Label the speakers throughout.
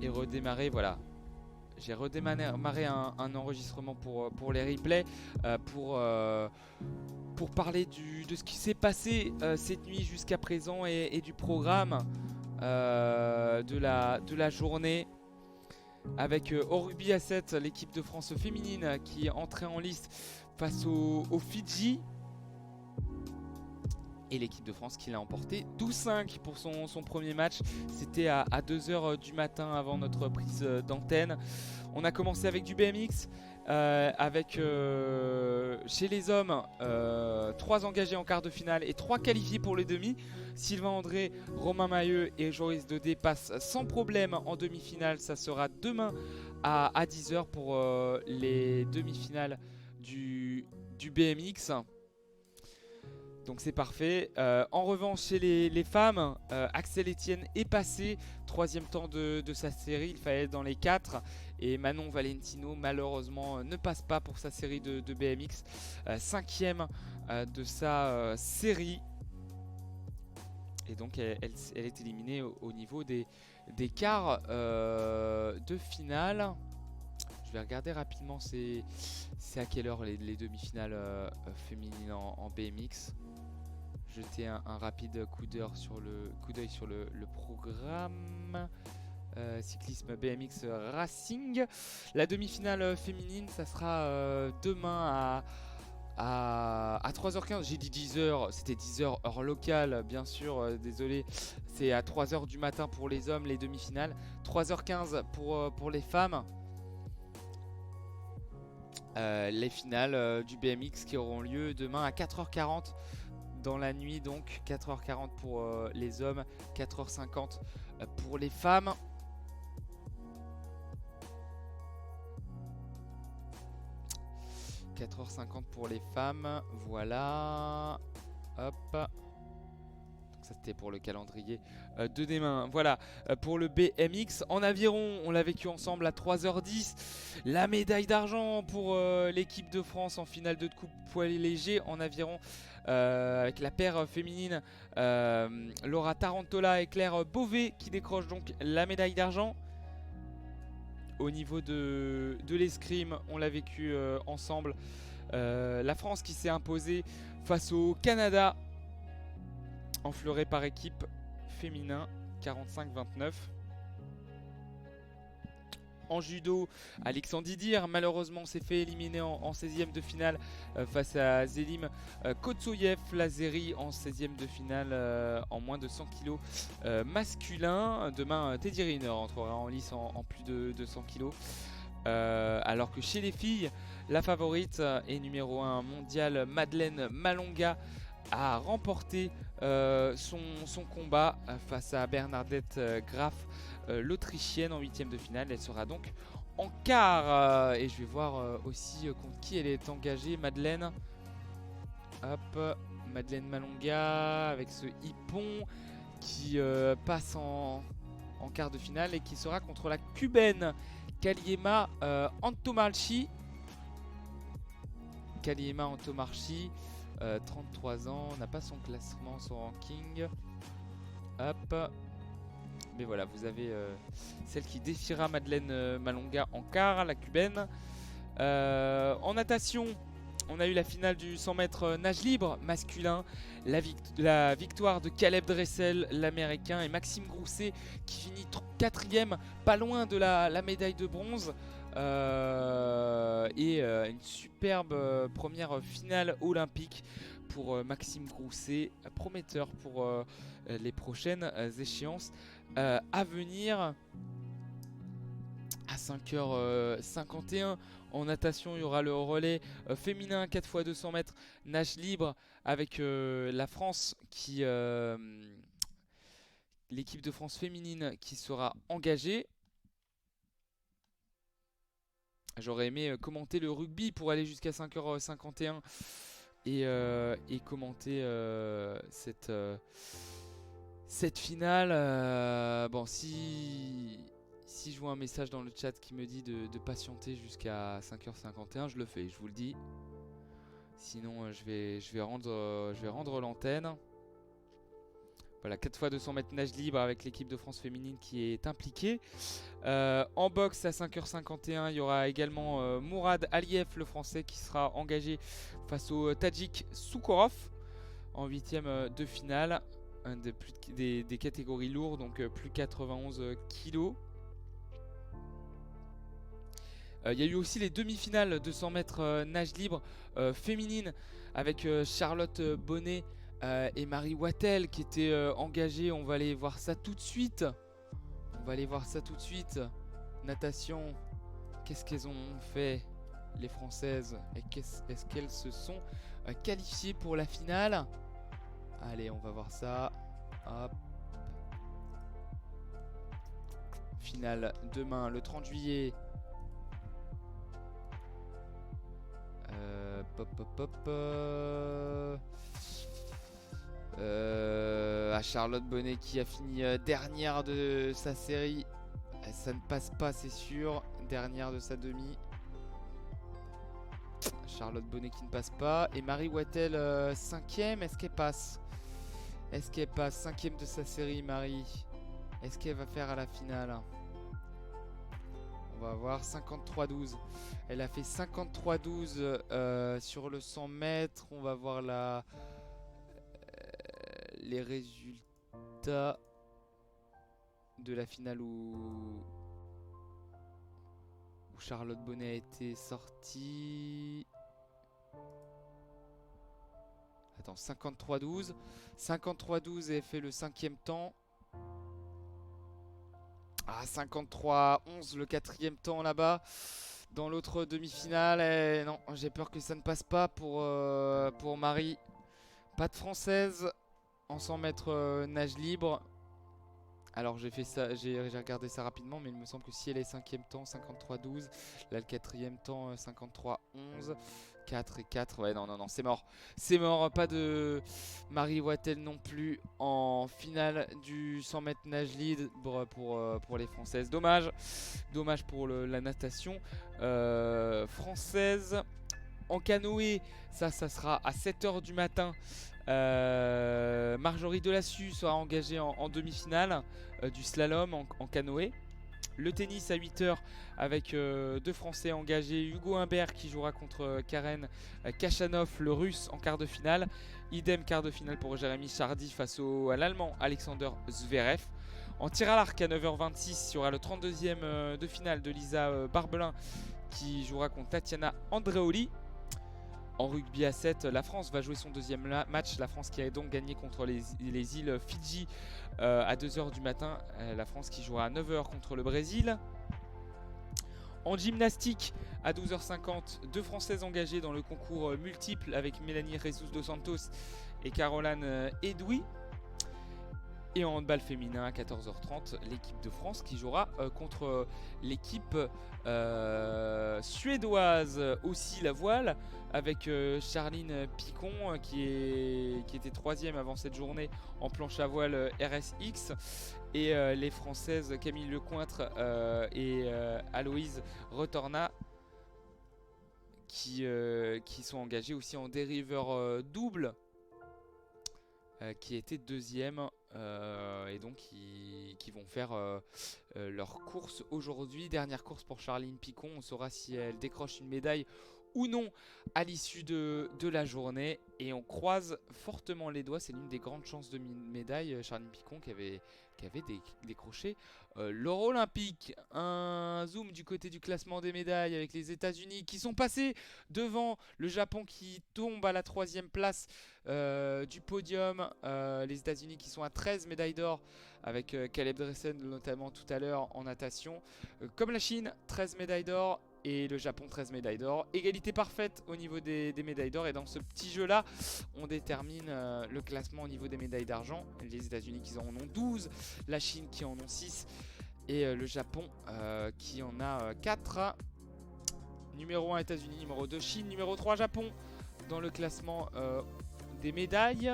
Speaker 1: et redémarrer, voilà. J'ai redémarré un enregistrement pour les replays, euh, pour, euh, pour parler de ce qui s'est passé cette nuit jusqu'à présent et du programme de la journée. Avec au rugby à 7, l'équipe de France féminine qui est entrée en liste face aux Fidji. Et l'équipe de France qui l'a emporté 12-5 pour son premier match. C'était à 2h du matin avant notre prise d'antenne. On a commencé avec du BMX, avec chez les hommes 3 engagés en quart de finale et 3 qualifiés pour les demi. Sylvain André, Romain Mailleux et Joris Daudet passent sans problème en demi-finale. Ça sera demain à 10h pour les demi-finales du BMX. Donc c'est parfait. En revanche, chez les femmes, Axel Etienne est passé. Troisième temps de sa série, il fallait être dans les 4. Et Manon Valentino, malheureusement, ne passe pas pour sa série de BMX. Cinquième de sa série. Et donc elle est éliminée au niveau des quarts de finale. Je vais regarder rapidement c'est à quelle heure les demi-finales féminines en BMX. Jeter un rapide coup d'œil sur le programme. Cyclisme BMX Racing. La demi-finale féminine, ça sera demain à 3h15. J'ai dit 10h, c'était 10h heure locale, bien sûr, désolé. C'est à 3h du matin pour les hommes, les demi-finales. 3h15 pour les femmes. Les finales du BMX qui auront lieu demain à 4h40 dans la nuit, donc 4h40 pour les hommes, 4h50 pour les femmes. « 4h50 pour les femmes, voilà. Hop. Donc ça c'était pour le calendrier de demain. Voilà, pour le BMX. En aviron, on l'a vécu ensemble à 3h10. La médaille d'argent pour l'équipe de France en finale de coupe poids léger en aviron. Avec la paire féminine Laura Tarantola et Claire Beauvais qui décrochent donc la médaille d'argent. Au niveau de l'escrime, on l'a vécu ensemble. La France qui s'est imposée face au Canada en fleuret par équipe féminin 45-29. En judo, Alexandre Didier malheureusement s'est fait éliminer en 16e de finale face à Zelim Kotsoyev Lazeri en 16e de finale en moins de 100 kg masculin. Demain, Teddy Riner entrera en lice en plus de 100 kg. Alors que chez les filles, la favorite est numéro 1 mondial Madeleine Malonga a remporté son combat face à Bernadette Graf, l'Autrichienne en 8e de finale. Elle sera donc en quart. Et je vais voir aussi contre qui elle est engagée, Madeleine. Hop, Madeleine Malonga avec ce hippon qui passe en quart de finale et qui sera contre la cubaine Kaliema Antomarchi. Kaliema Antomarchi, 33 ans, n'a pas son classement, son ranking. Hop. Mais voilà, vous avez celle qui défiera Madeleine Malonga en quart, la cubaine. En natation, on a eu la finale du 100 mètres nage libre masculin. La victoire de Caleb Dressel, l'américain, et Maxime Grousset qui finit 4ème, pas loin de la médaille de bronze. Une superbe première finale olympique pour Maxime Grousset, prometteur pour les prochaines échéances à venir. À 5h51 en natation, il y aura le relais féminin 4x200 mètres nage libre avec la France l'équipe de France féminine qui sera engagée. J'aurais aimé commenter le rugby pour aller jusqu'à 5h51 et commenter cette finale. Bon, si je vois un message dans le chat qui me dit de patienter jusqu'à 5h51, je le fais, je vous le dis. Sinon, je vais rendre l'antenne. Voilà, 4 fois 200 mètres nage libre avec l'équipe de France féminine qui est impliquée. En boxe à 5h51, il y aura également Mourad Aliyev, le français, qui sera engagé face au Tadjik Soukorov en 8e de finale. Des catégories lourdes, donc plus 91 kilos. Il y a eu aussi les demi-finales de 100 mètres nage libre féminine avec Charlotte Bonnet et Marie Wattel qui étaient engagées. On va aller voir ça tout de suite. Natation, qu'est-ce qu'elles ont fait les Françaises? Et est-ce qu'elles se sont qualifiées pour la finale? Allez, on va voir ça. Hop. Finale demain, le 30 juillet. À Charlotte Bonnet qui a fini dernière de sa série. Ça ne passe pas, c'est sûr. Dernière de sa demi. Charlotte Bonnet qui ne passe pas. Et Marie Wattel 5e. Est-ce qu'elle passe? 5e de sa série, Marie. Est-ce qu'elle va faire à la finale? On va voir 53-12. Elle a fait 53-12 sur le 100 mètres. On va voir les résultats de la finale où Charlotte Bonnet a été sortie. Attends, 53-12. 53-12 et elle fait le 5e temps. Ah, 53-11, le 4e temps là-bas. Dans l'autre demi-finale. Non, j'ai peur que ça ne passe pas pour Marie. Pas de française en 100 mètres nage libre. Alors j'ai regardé ça rapidement, mais il me semble que si elle est 5e temps, 53-12. Là, le 4e temps, 53-11. 4 et 4. Ouais, non, c'est mort. C'est mort. Pas de Marie Wattel non plus en finale du 100 mètres nage libre pour les Françaises. Dommage pour la natation française. En canoë, ça sera à 7h du matin. Marjorie Delassus sera engagée en demi-finale du slalom en canoë. Le tennis à 8h avec deux Français engagés. Hugo Humbert qui jouera contre Karen Kachanov, le russe, en quart de finale. Idem quart de finale pour Jérémy Chardy face à l'Allemand Alexander Zverev. En tir à l'arc à 9h26, il y aura le 32e de finale de Lisa Barbelin qui jouera contre Tatiana Andreoli. En rugby à 7, la France va jouer son deuxième match. La France qui a donc gagné contre les îles Fidji à 2h du matin. La France qui jouera à 9h contre le Brésil. En gymnastique, à 12h50, deux Françaises engagées dans le concours multiple avec Mélanie Jesus dos Santos et Caroline Edoui. Et en handball féminin à 14h30, l'équipe de France qui jouera contre l'équipe suédoise, aussi la voile, avec Charline Picon qui était 3e avant cette journée en planche à voile RSX. Et les Françaises Camille Lecointre et Aloïse Retorna qui sont engagées aussi en dériveur double. Qui était 2e et donc qui vont faire leur course aujourd'hui. Dernière course pour Charline Picon. On saura si elle décroche une médaille ou non à l'issue de la journée. Et on croise fortement les doigts. C'est l'une des grandes chances de médaille. Charline Picon qui avait décroché l'or olympique. Un zoom du côté du classement des médailles avec les États-Unis qui sont passés devant le Japon qui tombe à la 3e place du podium. Les États-Unis qui sont à 13 médailles d'or avec Caleb Dresen notamment tout à l'heure en natation. Comme la Chine, 13 médailles d'or. Et le Japon, 13 médailles d'or. Égalité parfaite au niveau des médailles d'or. Et dans ce petit jeu-là, on détermine le classement au niveau des médailles d'argent. Les États-Unis qui en ont 12. La Chine qui en ont 6. Et le Japon qui en a 4. Numéro 1 États-Unis, numéro 2 Chine, numéro 3 Japon. Dans le classement des médailles.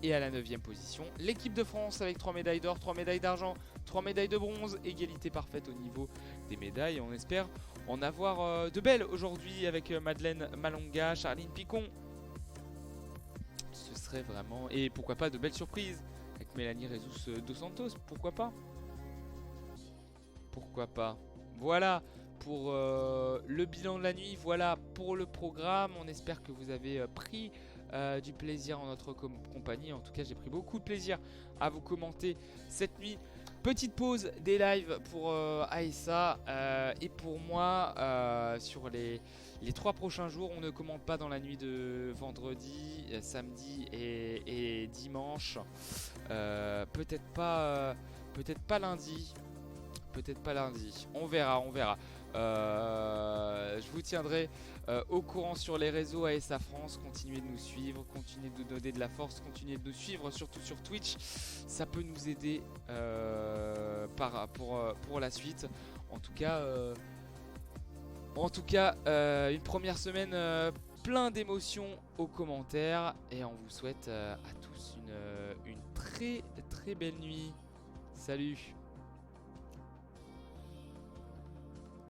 Speaker 1: Et à la 9e position, l'équipe de France avec 3 médailles d'or, 3 médailles d'argent, 3 médailles de bronze. Égalité parfaite au niveau des médailles. On espère en avoir de belles aujourd'hui avec Madeleine Malonga, Charline Picon. Ce serait vraiment... Et pourquoi pas de belles surprises avec Mélanie Jesus dos Santos, pourquoi pas? Pourquoi pas? Voilà pour le bilan de la nuit, voilà pour le programme. On espère que vous avez pris du plaisir en notre compagnie. En tout cas, j'ai pris beaucoup de plaisir à vous commenter cette nuit. Petite pause des lives pour Aessa et pour moi sur les 3 prochains jours. On ne commente pas dans la nuit de vendredi, samedi et dimanche. Peut-être pas lundi. Peut-être pas lundi. On verra, on verra. Je vous tiendrai au courant sur les réseaux ASA France. Continuez de nous suivre, continuez de nous donner de la force, continuez de nous suivre, surtout sur Twitch. Ça peut nous aider pour la suite. En tout cas, une première semaine plein d'émotions aux commentaires. Et on vous souhaite à tous une très très belle nuit. Salut!